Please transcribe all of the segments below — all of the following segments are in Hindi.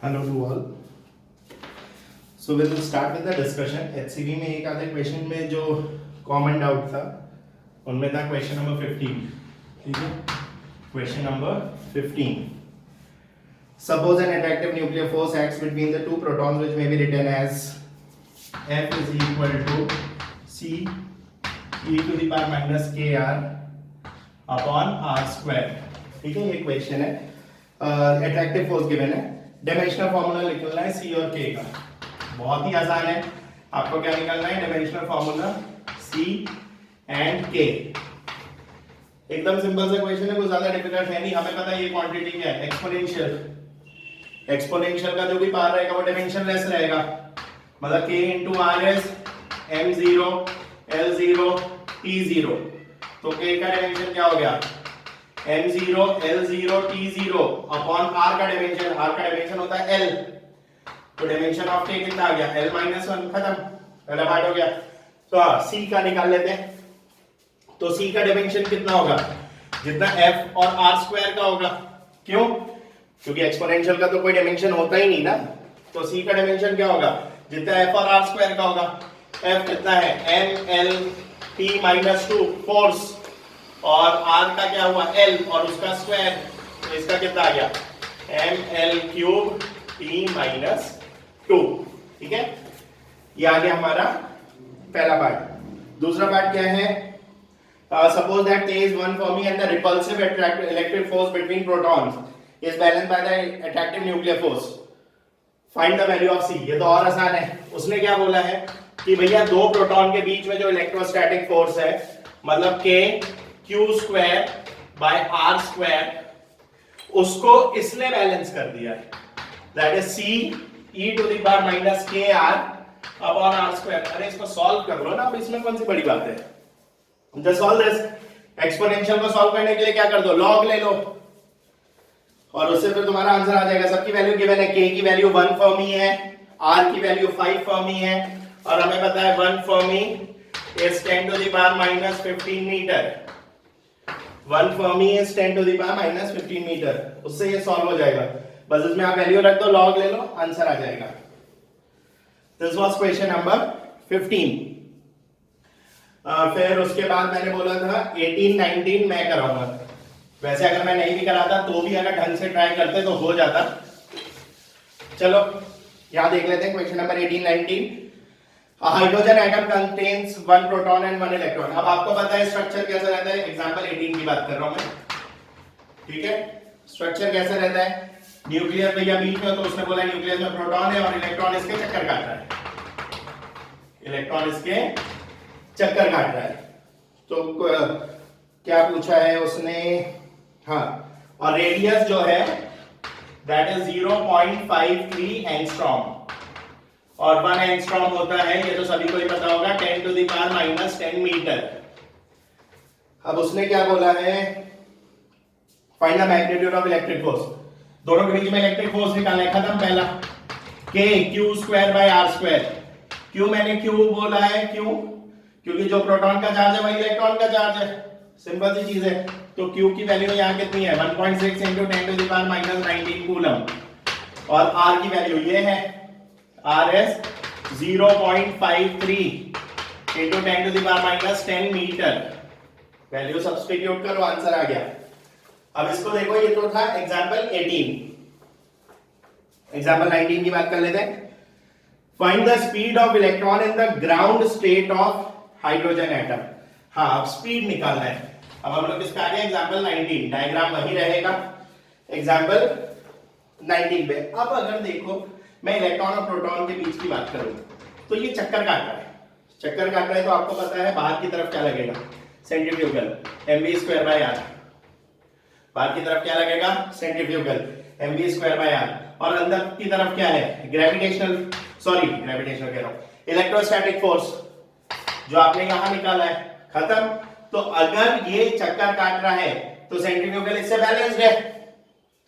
Hello to all. So we will start with the discussion. HCV में एक आधे क्वेश्चन में जो कॉमन डाउट था उनमें था क्वेश्चन नंबर 15. ठीक है, question number 15. Suppose an attractive nuclear force acts between the two protons, which may be written as F is equal to C e to the power minus kr upon r square. ठीक है, ये क्वेश्चन है. अट्रैक्टिव फोर्स गिवन है. डायमेंशनल फॉर्मूला निकलना है सी और के का. बहुत ही आसान है. आपको क्या निकलना है? डायमेंशनल फॉर्मूला सी एंड के. एकदम सिंपल सा क्वेश्चन है, कोई ज्यादा डिफिकल्ट है नहीं. हमें पता है ये क्वांटिटी क्या है, एक्सपोनेंशियल. एक्सपोनेंशियल का जो भी पावर रहेगा वो डायमेंशनलेस रहेगा. मतलब k into r is m0 l0 t0. तो k का डायमेंशन क्या हो गया? m0 l0 t0 upon r का डायमेंशन. r का डायमेंशन होता है l. तो डायमेंशन ऑफ k कितना आ गया? l - 1. खत्म, पहला पार्ट हो गया. तो c का निकाल लेते हैं. तो c का डायमेंशन कितना होगा? जितना f और r स्क्वायर का होगा. क्यों? क्योंकि एक्सपोनेंशियल का तो कोई डायमेंशन होता ही नहीं ना. तो c का डायमेंशन क्या होगा? जितना f और r स्क्वायर का होगा. f कितना है? m l t - 2 फोर्स, और r का क्या हुआ? l, और उसका स्क्वायर. तो इसका कितना आ गया? ml cube t - 2. ठीक है, ये आ गया हमारा पहला पार्ट. दूसरा पार्ट क्या है? Suppose that K is one Fermi and the repulsive electric force between protons is balanced by the attractive nuclear force. Find the value of C. ये तो और आसान है. उसने क्या बोला है कि भैया दो प्रोटॉन के बीच में जो इलेक्ट्रोस्टैटिक फोर्स है, मतलब K Q square by R square, उसको इसने बैलेंस कर दिया है. That is C e to the power minus kr upon r square. अरे इसको सॉल्व कर लो ना. अब इसमें कौन सी बड़ी बात है? Just solve this. एक्सपोनेंशियल को सॉल्व करने के लिए क्या कर दो? लॉग ले लो, और उससे फिर तुम्हारा आंसर आ जाएगा. सबकी वैल्यू गिवन है. k की वैल्यू 1 फर्मी है, r की वैल्यू 5 फर्मी है, और हमें पता है 1 fermi is 10 to the power minus 15 metre. 1 fermi is 10 to the power minus 15 metre. उससे ये सॉल्व हो जाएगा. बस इसमें आप वैल्यू रख दो, लॉग ले लो, आंसर आ जाएगा. This was question number 15. फिर उसके बाद मैंने बोला था 18 19 मैं कराऊंगा. वैसे अगर मैं नहीं भी कराता तो भी अगर ढंग से ट्राई करते तो हो जाता. चलो यहां देख लेते हैं question number 18 19. Hydrogen atom contains 1 proton and 1 electron. अब आपको पता है स्ट्रक्चर कैसा रहता है. एग्जांपल 18 की बात कर रहा हूं मैं. ठीक है, स्ट्रक्चर कैसा रहता है? न्यूक्लियस भैया बीच में, तो उसने बोला न्यूक्लियस में प्रोटॉन है और इलेक्ट्रॉन इसके चक्कर काट रहा है. इलेक्ट्रॉन इसके चक्कर काट रहा है. तो क्या पूछा है उसने? हाँ, और रेडियस जो है दैट इज 0.53 एंगस्ट्रॉम, और 1 एंगस्ट्रॉम होता है, ये तो सभी को ही पता होगा, 10 to the power minus 10 metre. अब उसने क्या बोला है? Find the magnitude of electric force. दोनों के बीच में इलेक्ट्रिक फोर्स निकालना है. खत्म पहला. k q square by r square. क्यों मैंने q बोला है? क्यों? क्योंकि जो प्रोटॉन का चार्ज है वही इलेक्ट्रॉन का चार्ज है. सिंपल सी चीज है. तो q की वैल्यू यहाँ कितनी है? 1.6 into 10 to the power minus 19 coulomb, और r की वैल्यू ये है, r is 0.53 into 10 to the power minus 10 metre. Value substitute करो, आंसर आ गया. अब इसको देखो, ये तो था एग्जांपल 18. एग्जांपल 19 की बात कर लेते हैं. Find the speed of electron in the ground state of hydrogen atom. हाँ, अब स्पीड निकालना है. अब हम लोग इसका आगे एग्जांपल 19, डायग्राम वही रहेगा एग्जांपल 19 पे. अब अगर देखो मैं इलेक्ट्रॉन और प्रोटॉन के बीच की बात करूं, तो ये चक्कर काट रहा है. चक्कर काट रहा है तो आपको पता है बाहर की तरफ क्या लगेगा? Centrifugal mv²/r. बाहर की तरफ क्या लगेगा? Centrifugal mv²/r. और अंदर की तरफ क्या है? ग्रेविटेशनल कह रहा हूं, इलेक्ट्रोस्टैटिक फोर्स, जो आपने यहां निकाला है. खत्म. तो अगर ये चक्कर काट रहा है तो सेंट्रीफ्यूगल इससे बैलेंस्ड है.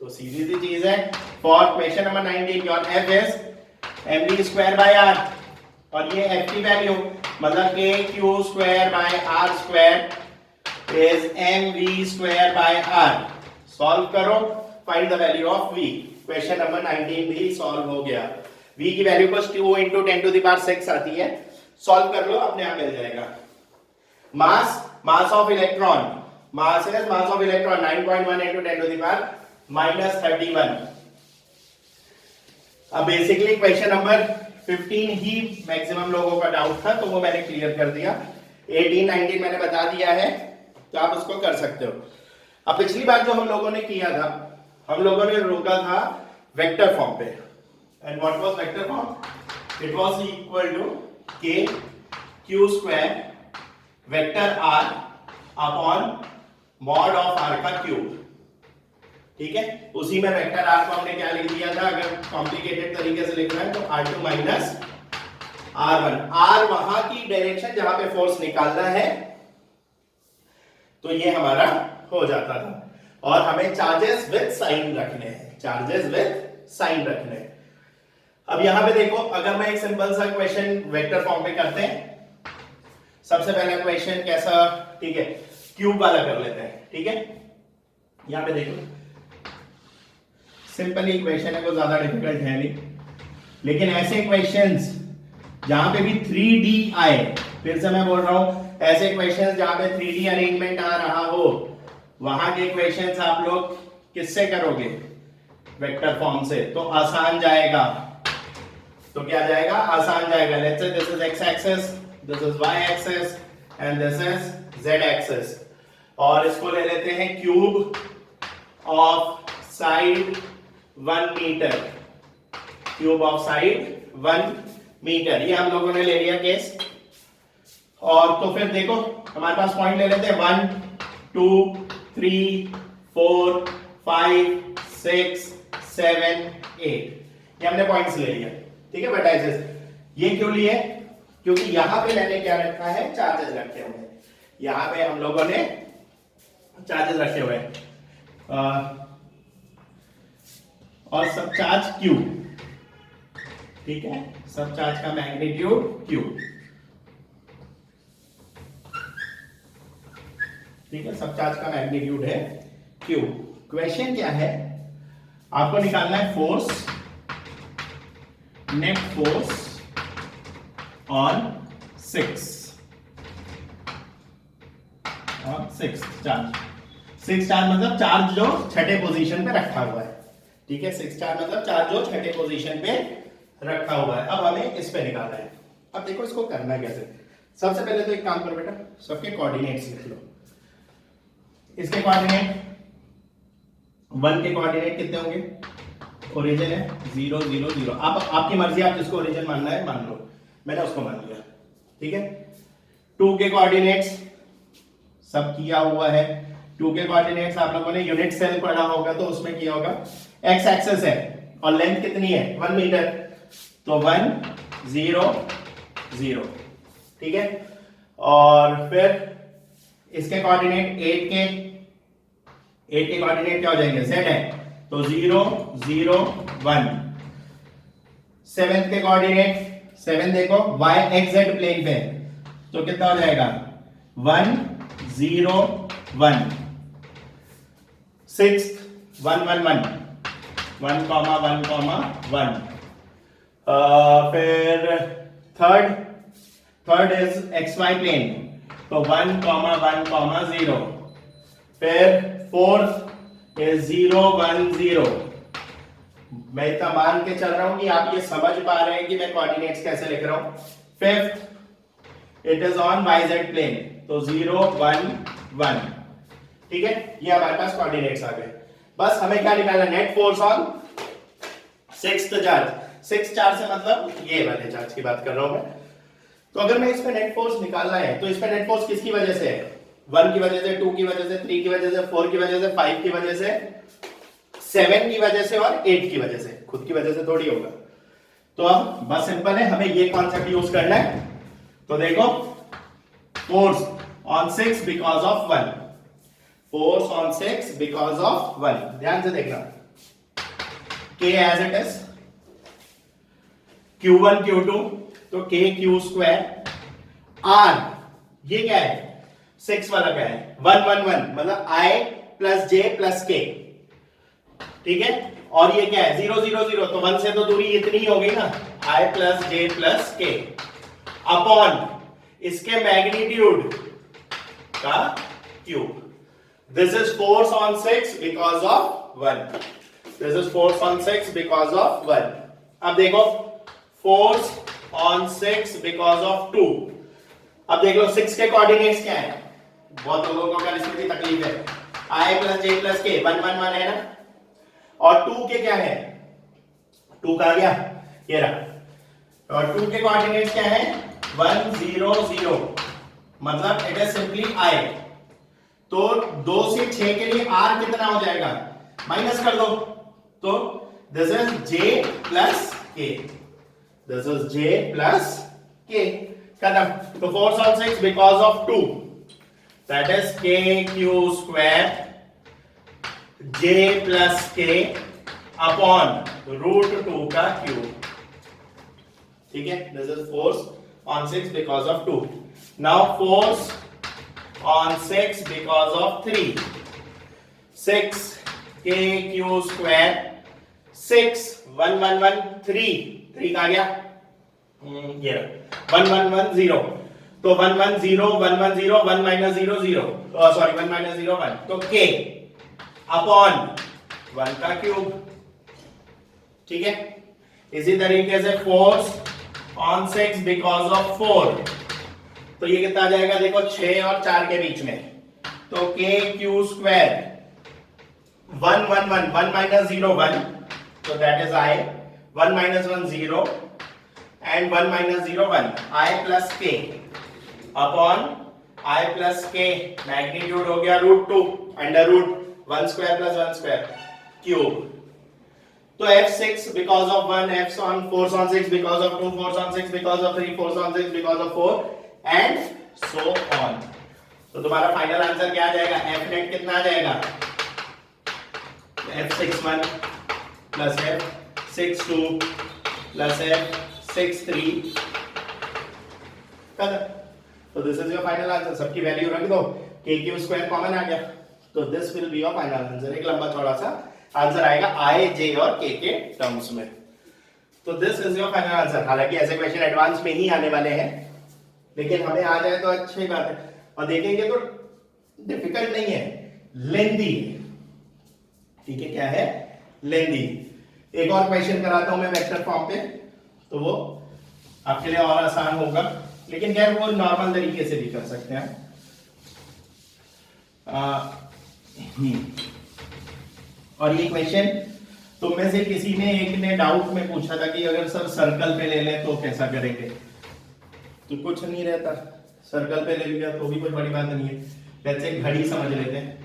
तो सीधी सी चीज है. For question number 19 your f is mv²/r, और ये f की वैल्यू मतलब k q²/r² is mv²/r. Solve करो, find the value of v। Question number 19 भी सॉल्व हो गया। v की वैल्यू बस 2 into 10 to the power 6 आती है, सॉल्व कर लो अपने आप मिल जाएगा। Mass of electron, mass is mass of electron 9.1 into 10 to the power -31। अब बेसिकली क्वेश्चन नंबर 15 ही मैक्सिमम लोगों का डाउट था, तो वो मैंने क्लियर कर दिया। 18 19 मैंने बता दिया है, तो आप उसको कर सकते हो। अब पिछली बार जो हम लोगों ने किया था, हम लोगों ने रोका था वेक्टर फॉर्म पे। And what was vector form? It was equal to k q square vector r upon mod of r का क्यूब। ठीक है, उसी में वेक्टर r को हमने क्या लिख दिया था, अगर कॉम्प्लिकेटेड तरीके से लिखना है तो r2 माइनस r1। r वहां की डायरेक्शन जहां पे फोर्स निकालना है, तो ये हमारा हो जाता था। और हमें चार्जेस विद साइन रखने हैं, चार्जेस विद साइन रखने हैं। अब यहां पे देखो, अगर मैं एक सिंपल सा क्वेश्चन वेक्टर फॉर्म पे करते हैं, सबसे पहला क्वेश्चन कैसा, ठीक है, क्यूब वाला कर लेते हैं। ठीक है, यहां पे देखो सिंपल ही क्वेश्चन है, कोई ज्यादा डिफिकल्ट है नहीं, लेकिन ऐसे क्वेश्चंस जहां पे भी 3D आए, फिर से मैं बोल रहा हूं, ऐसे क्वेश्चंस जहां पे 3D अरेंजमेंट आ रहा हो, वहां के क्वेश्चंस आप लोग किससे करोगे? वेक्टर फॉर्म से, तो आसान जाएगा। तो क्या जाएगा? आसान जाएगा। Let's say this is x axis, this is y axis and this is z axis, और इसको ले लेते हैं cube of side 1 metre, cube of side 1 metre, ये हम लोगों ने ले लिया केस। और तो फिर देखो हमारे पास पॉइंट ले लेते हैं 1 2 3 4 5 6 7 8, ये हमने पॉइंट्स ले लिया। ठीक है, वर्टाइसेस। ये क्यों लिए? क्योंकि यहां पे मैंने क्या रखा है, चार्जेस रखे हुए हैं। यहां पे हम लोगों ने चार्जेस रखे हुए हैं, और सब चार्ज Q। ठीक है, सब चार्ज का मैग्नीट्यूड Q। ठीक है, सब चार्ज का मैग्नीट्यूड है Q। क्वेश्चन क्या है, आपको निकालना है force, net force on 6 charge. 6 charge मतलब चार्ज जो छठे पोजीशन पे रखा हुआ है। ठीक है, 6 चार्ज मतलब चार्ज जो छठे पोजीशन पे रखा हुआ है। अब हमें इस पे निकालना है। अब देखो इसको करना कैसे। सबसे पहले तो एक काम करो बेटा, सबके कोऑर्डिनेट्स लिख लो। इसके कोऑर्डिनेट 1 के कोऑर्डिनेट कितने होंगे? ओरिजिन है 0 0 0। आप आपकी मर्जी, आप जिसको ओरिजिन मानना है मान लो, मैंने उसको मान लिया। ठीक है, 2 के कोऑर्डिनेट्स सब किया हुआ है। 2 के कोऑर्डिनेट्स आप लोगों ने यूनिट सेल पढ़ा होगा, तो उसमें किया होगा। एक्स एक्सिस है और लेंथ कितनी है? 1 मीटर, तो 1 0 0। ठीक है, और फिर इसके कोऑर्डिनेट 8 के कोऑर्डिनेट क्या हो जाएंगे? z है, तो 0 0 1। 7 के कोऑर्डिनेट, 7 देखो y x z प्लेन पे, तो कितना हो जाएगा? 1 0 1। 6 1 1 1 1 कॉमा 1 कॉमा 1। फिर थर्ड इज xy प्लेन, तो 1 कॉमा 1 कॉमा 0। फिर फोर्थ इज 0 1 0। मैं इतना मान के चल रहा हूं कि आप ये समझ पा रहे हैं कि मैं कोऑर्डिनेट्स कैसे लिख रहा हूं। Fifth it is on yz plane, तो 0 1 1। ठीक है, ये हमारे पास कोऑर्डिनेट्स आ गए। बस हमें क्या निकालना? Net force on 6th charge. 6 charge से मतलब ये वाले चार्ज की बात कर रहा हूं मैं। तो अगर मैं इस पे नेट फोर्स निकालना है, तो इस पे नेट फोर्स किसकी वजह से है? 1 की वजह से, 2 की वजह से, 3 की वजह से, 4 की वजह से, 5 की वजह से, 7 की वजह से और 8 की वजह से। खुद की वजह से थोड़ी होगा। तो अब बस सिंपल है, हमें ये कॉन्सेप्ट यूज करना है। तो देखो, force on 6 because of 1, force on 6 because of 1। ध्यान से देखना, K as it is, Q1 Q2, तो K Q स्क्वायर, R ये क्या है? 6 वाला क्या है? 1 1 1, मतलब I plus J plus K। ठीक है, और ये क्या है 0 0 0, तो 1 से तो दूरी इतनी हो गई ना, i प्लस जे प्लस के अपॉन इसके मैग्नीट्यूड का cube. This is force on 6 because of 1. This is force on 6 because of 1. अब देखो force on 6 because of 2. अब देख लो 6 के कोऑर्डिनेट्स क्या है, बहुत लोगों को अगर इसमें भी तकलीफ है, i प्लस जे प्लस के 1 1 1 है ना, और 2 के क्या है, 2 का गया ये रहा, और 2 के कोऑर्डिनेट्स क्या है 1 0 0, मतलब इट इज सिंपली i. तो 2 से 6 के लिए r कितना हो जाएगा, माइनस कर दो, तो this is j plus k, this is j plus k, खत्म. तो force on 6 because of 2, that is k q square j plus k upon root 2 का क्यूब. ठीक है, this is force on 6 because of 2. Now force on 6 because of 3. 6 k q square 6 1 1 1 3 3 का गया ये 1 1 1 0, तो 1 1 0 1 1 0 1 minus 0 0, सॉरी 1 minus 0 1, तो k अपॉन 1 का क्यूब. ठीक है, इसी तरीके से फोर्स ऑन 6 बिकॉज ऑफ 4, तो ये कितना आ जाएगा देखो 6 और 4 के बीच में, तो k q स्क्वायर 1 1 1 1 minus 0 1, तो that is i, 1 minus 1 0 and 1 minus 0 1, i plus k upon i plus k magnitude हो गया root 2 under root 1 square plus 1 square cube. तो f6 because of 1, f on force on 6 because of 2, force on 6 because of 3, force on 6 because of 4 and so on. तो तुम्हारा फाइनल आंसर क्या आ जाएगा, एफ नेट कितना आ जाएगा, f61 plus f62 plus f63. तो this is your final answer. सबकी वैल्यू रख दो, k क्यू स्क्वायर कॉमन आ गया, तो this will be your final answer. एक लंबा थोड़ा सा आंसर आएगा i j और k के टर्म्स में. तो this is your final answer. हालांकि ऐसे क्वेश्चन एडवांस में ही आने वाले हैं, लेकिन हमें आ जाए तो अच्छी बात है, और देखेंगे तो डिफिकल्ट नहीं है, लेंथी. ठीक है, क्या है, लेंथी. एक और क्वेश्चन कराता हूं मैं वेक्टर फॉर्म पे, तो वो आपके लिए और आसान होगा, लेकिन खैर वो नॉर्मल तरीके से भी कर सकते हैं. और ये क्वेश्चन तुम में से किसी ने एक ने डाउट में पूछा था कि अगर सर सर्कल पे ले लें तो कैसा करेंगे, तो कुछ नहीं रहता, सर्कल पे ले लिया तो भी कोई बड़ी बात नहीं है. जैसे घड़ी समझ लेते हैं.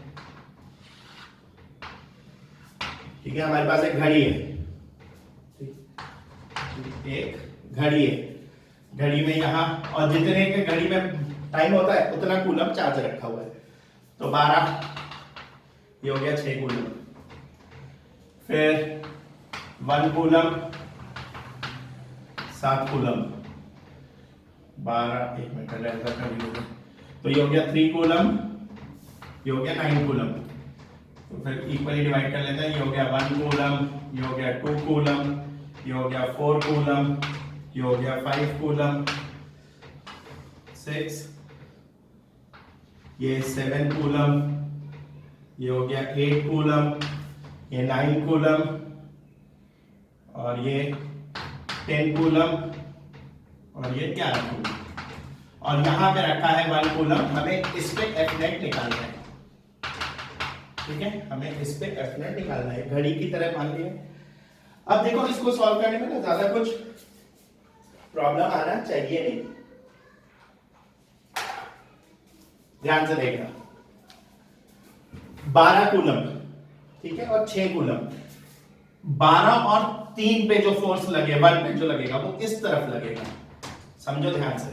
ठीक है, हमारे पास एक घड़ी है, एक घड़ी है, घड़ी में यहां, और जितने के घड़ी में टाइम होता है उतना कूलम चार्ज रखा हुआ है, तो 12 ये हो गया 6 कूलम, फिर 1 कूलम 7 कूलम 12, एक मिनट ऐसा कर लीजिए, तो ये हो गया 3 कूलम, ये हो गया 9 कूलम. तो फिर इक्वली डिवाइड कर लेते हैं, ये हो गया 1 कूलम, ये हो गया 2 कूलम, ये हो गया 4 कूलम, ये हो गया 5 कूलम, 6, ये 7 कूलम, ये हो गया 8 कूलम, ये 9 कूलम, और ये 10 कूलम, और ये 11 कूलम, और यहां पे रखा है 1 कूलम. हमें इस पे एफ नेट निकालना है. ठीक है, हमें इस पे एफ नेट निकालना है, घड़ी की तरह मान लिया. अब देखो इसको सॉल्व करने में ना ज्यादा कुछ प्रॉब्लम आना चाहिए नहीं. ध्यान से देखना, 12 कूलम, ठीक है, और 6 कूलम, 12 और 3 पे जो फोर्स लगे, 1 पे जो लगेगा वो इस तरफ लगेगा, समझो ध्यान से,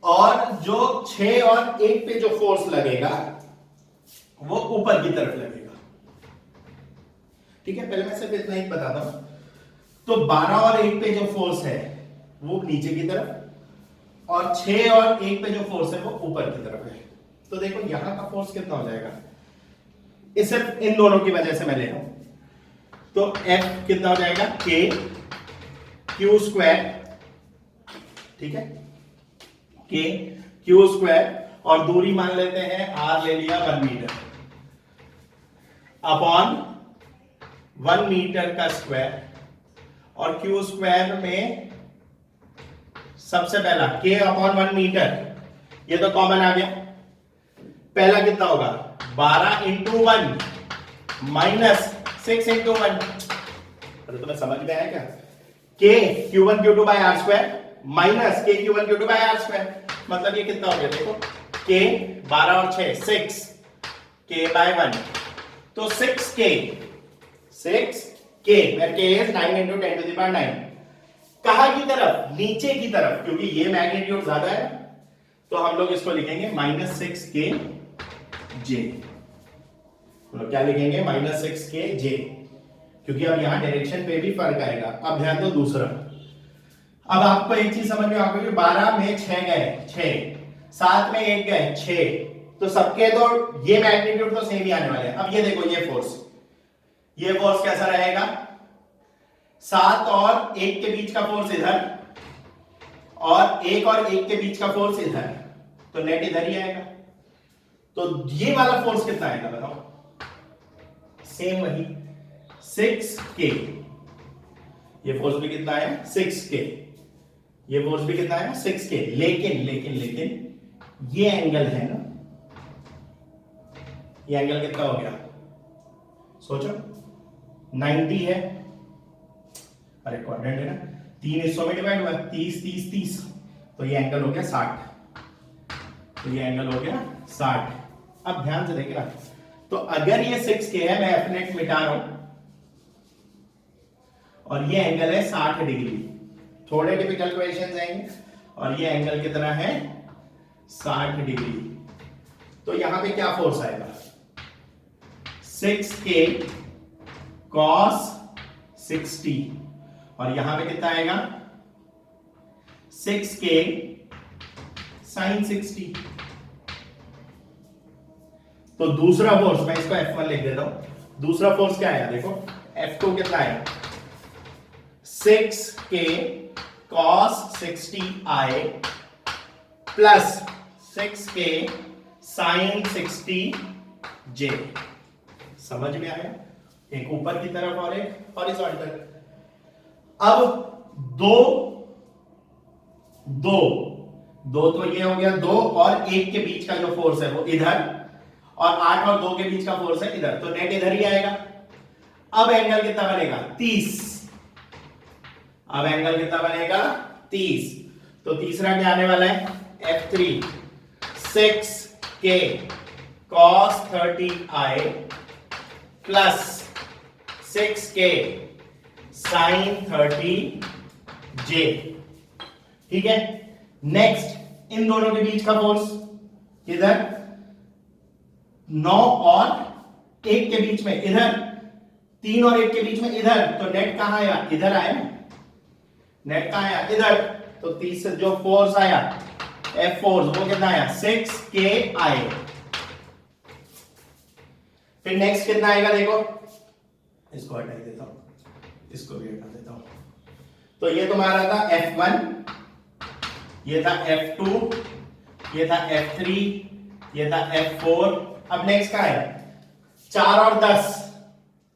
और जो 6 और 1 पे जो फोर्स लगेगा वो ऊपर की तरफ लगेगा. ठीक है, पहले मैं सिर्फ इतना ही बताता हूं. तो 12 और 1 पे जो फोर्स है वो नीचे की तरफ, और 6 और 1 पे जो फोर्स है वो ऊपर की तरफ है. तो देखो यहां का फोर्स कितना हो जाएगा, इस सिर्फ इन दोनों की वजह से मैं ले रहा हूं, तो f कितना हो जाएगा k क्यू स्क्वायर, ठीक है, k क्यू स्क्वायर, और दूरी मान लेते हैं r ले लिया 1 मीटर अपॉन 1 मीटर का स्क्वायर, और क्यू स्क्वायर में सबसे पहला k अपॉन 1 मीटर, ये तो कॉमन आ गया। पहला कितना होगा 12 इंटू 1 माइनस 6 इंटू 1। अरे तुम्हें समझ में आया क्या? k q1 q2 by r square minus k q1 q2 by r square, मतलब ये कितना हो गया देखो, k 12 और 6 6 k बाय 1, तो 6k where k is 9 into 10 to the power 9। कहां की तरफ? नीचे की तरफ, क्योंकि ये मैग्नीट्यूड ज्यादा है, तो हम लोग इसको लिखेंगे -6k j। तो क्या लिखेंगे -6k j, क्योंकि अब यहां डायरेक्शन पे भी फर्क आएगा। अब ध्यान दो दूसरा, अब आपको एक चीज समझ में आ गई, 12 में 6 गए 6, 7 में 1 गए 6, तो सबके तो ये मैग्नीट्यूड तो सेम ही आने वाले हैं। अब ये देखो ये फोर्स कैसा रहेगा, 7 और 1 के बीच का फोर्स इधर, और 1 और 1 के बीच का फोर्स इधर, तो नेट इधर ही आएगा। तो ये वाला फोर्स कितना आएगा बताओ? सेम वही 6k, ये फोर्स भी कितना आया 6k, ये फोर्स भी कितना आया 6k, लेकिन ये एंगल है ना, ये एंगल कितना हो गया सोचो, 90 है, अरे क्वाड्रेंट है ना, 3 हिस्सों में डिवाइड हुआ 30 30 30, तो ये एंगल हो गया 60, तो ये एंगल हो गया 60। अब ध्यान से देखना, तो अगर ये 6k है, मैं एफ नेट मिटा रहा हूं, और ये एंगल है 60 डिग्री, थोड़े टिपिकल क्वेश्चंस आएंगे, और ये एंगल कितना है 60 डिग्री, तो यहां पे क्या फोर्स आएगा 6k cos 60, और यहां पे कितना आएगा 6k sin 60। तो दूसरा फोर्स, मैं इसको F1 लिख देता हूं, दूसरा फोर्स क्या आया देखो, F2 कितना आया 6k cos 60i plus 6k sin 60j। समझ में आया? एक ऊपर की तरफ और एक हॉरिजॉन्टल। अब दो तो ये हो गया 2 और 1 के बीच का जो फोर्स है वो इधर, और 8 और 2 के बीच का फोर्स है इधर, तो नेट इधर ही आएगा। अब एंगल कितना बनेगा 30, अब एंगल कितना बनेगा 30, तो तीसरा क्या आने वाला है F3 6k cos 30i plus 6k sin 30j। ठीक है, नेक्स्ट इन दोनों के बीच का फोर्स इधर, 9 और 1 के बीच में इधर, 3 और 1 के बीच में इधर, तो नेट कहां आया इधर आया ना, नेट कहां आया इधर, तो तीसरा जो फोर्स आया F फोर्स वो कितना आया 6k आए। फिर नेक्स्ट कितना आएगा देखो, इसको हटा देता हूं, इसको भी हटा देता हूं, तो ये तुम्हारा था F1, ये था F2, ये था F3, ये था F4। अब नेक्स्ट क्या है 4 और 10,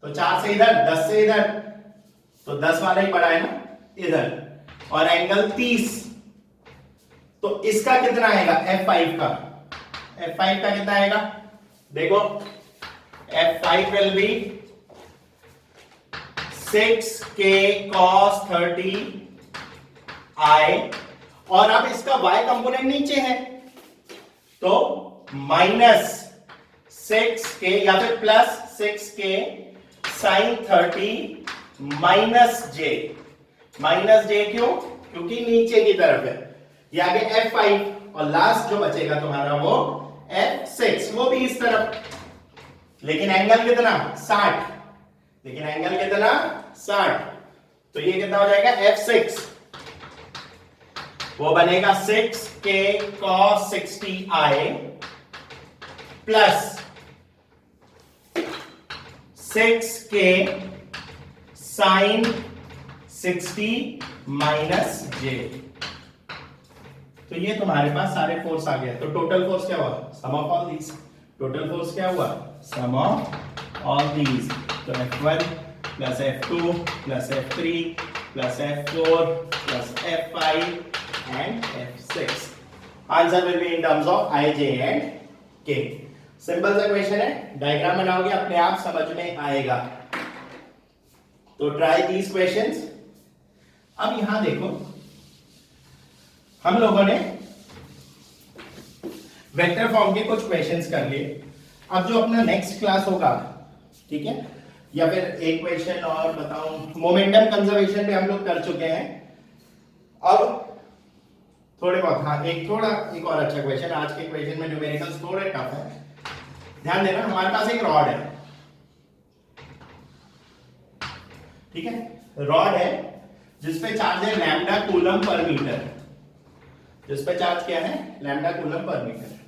तो 4 से इधर 10 से इधर, तो 10 वाला ही बड़ा है ना इधर, और एंगल 30, तो इसका कितना आएगा F5 का, F5 का कितना आएगा देखो, F5 will be 6k cos 30i, और अब इसका y कंपोनेंट नीचे है, तो -6k या फिर plus 6k sin 30 minus j क्यों? क्योंकि नीचे की तरफ है, ये आगे F5, और लास्ट जो बचेगा तुम्हारा वो F6, वो भी इस तरफ, लेकिन एंगल कितना 60, लेकिन एंगल कितना 60, तो ये कितना हो जाएगा F6, वो बनेगा 6k cos 60i plus 6k sine 60 minus j. तो ये तुम्हारे पास सारे फोर्स आ गए। तो टोटल फोर्स क्या हुआ? Sum of all these. Total force क्या हुआ? Sum of all these. तो F1 plus F2 plus F3 plus F4 plus F5 and F6। Answer will be in terms of I, J and K। Simple सा क्वेश्चन है, डायग्राम बनाओगे अपने आप समझ में आएगा। तो ट्राई दीज क्वेश्चंस। अब यहां देखो, हम लोगों ने वेक्टर फॉर्म के कुछ क्वेश्चंस कर लिए। अब जो अपना नेक्स्ट क्लास होगा, ठीक है, या फिर एक क्वेश्चन और बताऊं, मोमेंटम कंजर्वेशन पे हम लोग कर चुके हैं। अब थोड़े बहुत, हाँ एक और अच्छा क्वेश्चन। आज के क्वेश्चन में न्यूमेरिकल्स थोड़े टफ है, ध्यान देना। हमारे पास एक रॉड है, ठीक है, रॉड है जिसपे चार्ज है लैम्डा कूलम पर मीटर। जिसपे चार्ज क्या है? Lambda coulomb per metre.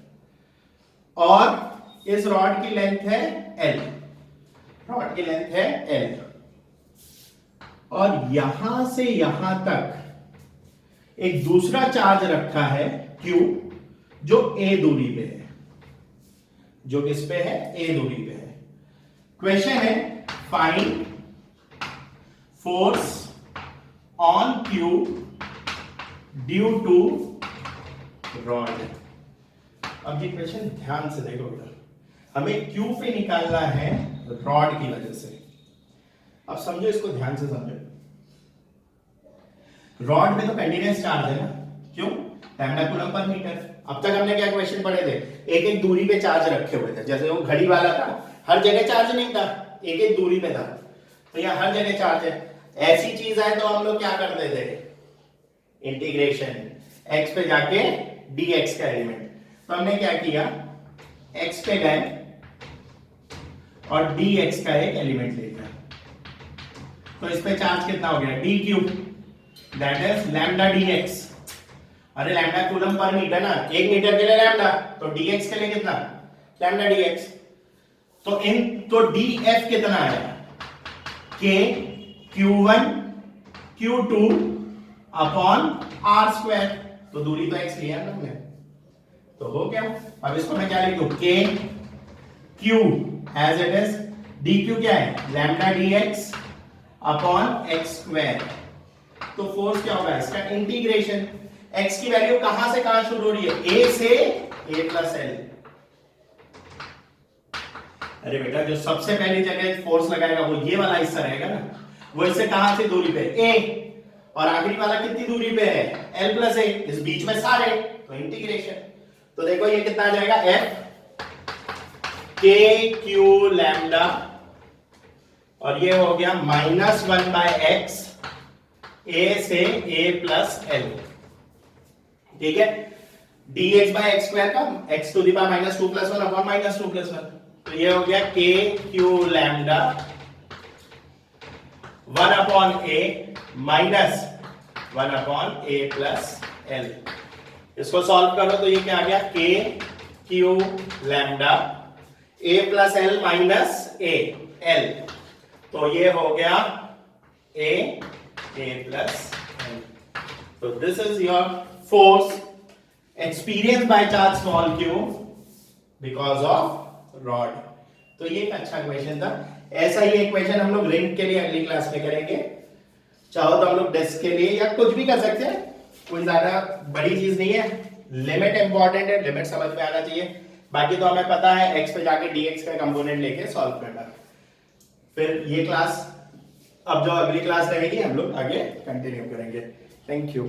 और इस रॉड की लेंथ है L। रॉड की लेंथ है L। और यहां से यहां तक एक दूसरा चार्ज रखा है Q, जो A दूरी पे है। जो किस पे है? A दूरी पे है। क्वेश्चन है find force on Q due to rod. अब ये क्वेश्चन ध्यान से देखो बेटा, हमें Q पे निकालना है रॉड की वजह से। अब समझो, इसको ध्यान से समझो। रॉड में तो कंटीन्यूअस चार्ज है ना, क्यों? Lambda coulomb per metre. अब तक हमने क्या क्वेश्चन पढ़े थे? एक एक दूरी पे चार्ज रखे हुए थे। जैसे वो घड़ी वाला था, हर जगह चार्ज नहीं था, एक एक दूरी पे था। तो यहाँ हर जगह चार्ज है। ऐसी चीज है तो हम लोग क्या करते थे? इंटीग्रेशन, x पे जाके dx का एलिमेंट। तो हमने क्या किया? x पे गए और dx का एक एलिमेंट ले लिया। तो इस पे चार्ज कितना हो गया? dq, that is lambda dx। अरे लैम्डा कूलम पर मीटर ना, 1 मीटर के लिए लैम्डा, तो dx के लिए कितना? Lambda dx। तो df कितना आया? k q1 q2 upon r square. तो दूरी तो x लिया ना हमने, तो हो गया। अब इसको मैं क्या लिख दूं? k q as it is, dq क्या है? Lambda dx upon x square. तो फोर्स क्या होगा इसका? इंटीग्रेशन। x की वैल्यू कहां से कहां शुरू हो रही है? a से a प्लस l। अरे बेटा, जो सबसे पहली जगह फोर्स लगाएगा वो ये वाला हिस्सा रहेगा ना। वो इससे कहां से दूरी पे? a। और आखिरी वाला कितनी दूरी पे है? l plus a। इस बीच में सारे, तो इंटीग्रेशन। तो देखो ये कितना आ जाएगा? f k q लैम्डा, और ये हो गया -1/x a से a प्लस l। ठीक है, dx बाय एक्स स्क्वायर का x to the power -2+1 upon -2+1। तो ये हो गया k q lambda 1 upon a minus 1 upon a plus l। इसको सॉल्व करो तो ये क्या आ गया? k q lambda a plus l minus a l। तो ये हो गया a प्लस l। तो this is your force experience by charge small q because of rod. तो ये एक अच्छा क्वेश्चन था। ऐसा ही एक क्वेश्चन हम लोग रिंग के लिए अगली क्लास में करेंगे। चाहो तो हम लोग डिस्क के लिए या कुछ भी कर सकते हैं, कोई ज्यादा बड़ी चीज नहीं है। लिमिट इंपॉर्टेंट है, लिमिट समझ में आना चाहिए। बाकी तो हमें पता है x पे जाके dx का कंपोनेंट लेके सॉल्व करना। फिर ये क्लास, अब जो अगली क्लास रहेगी हम लोग आगे कंटिन्यू करेंगे। Thank you.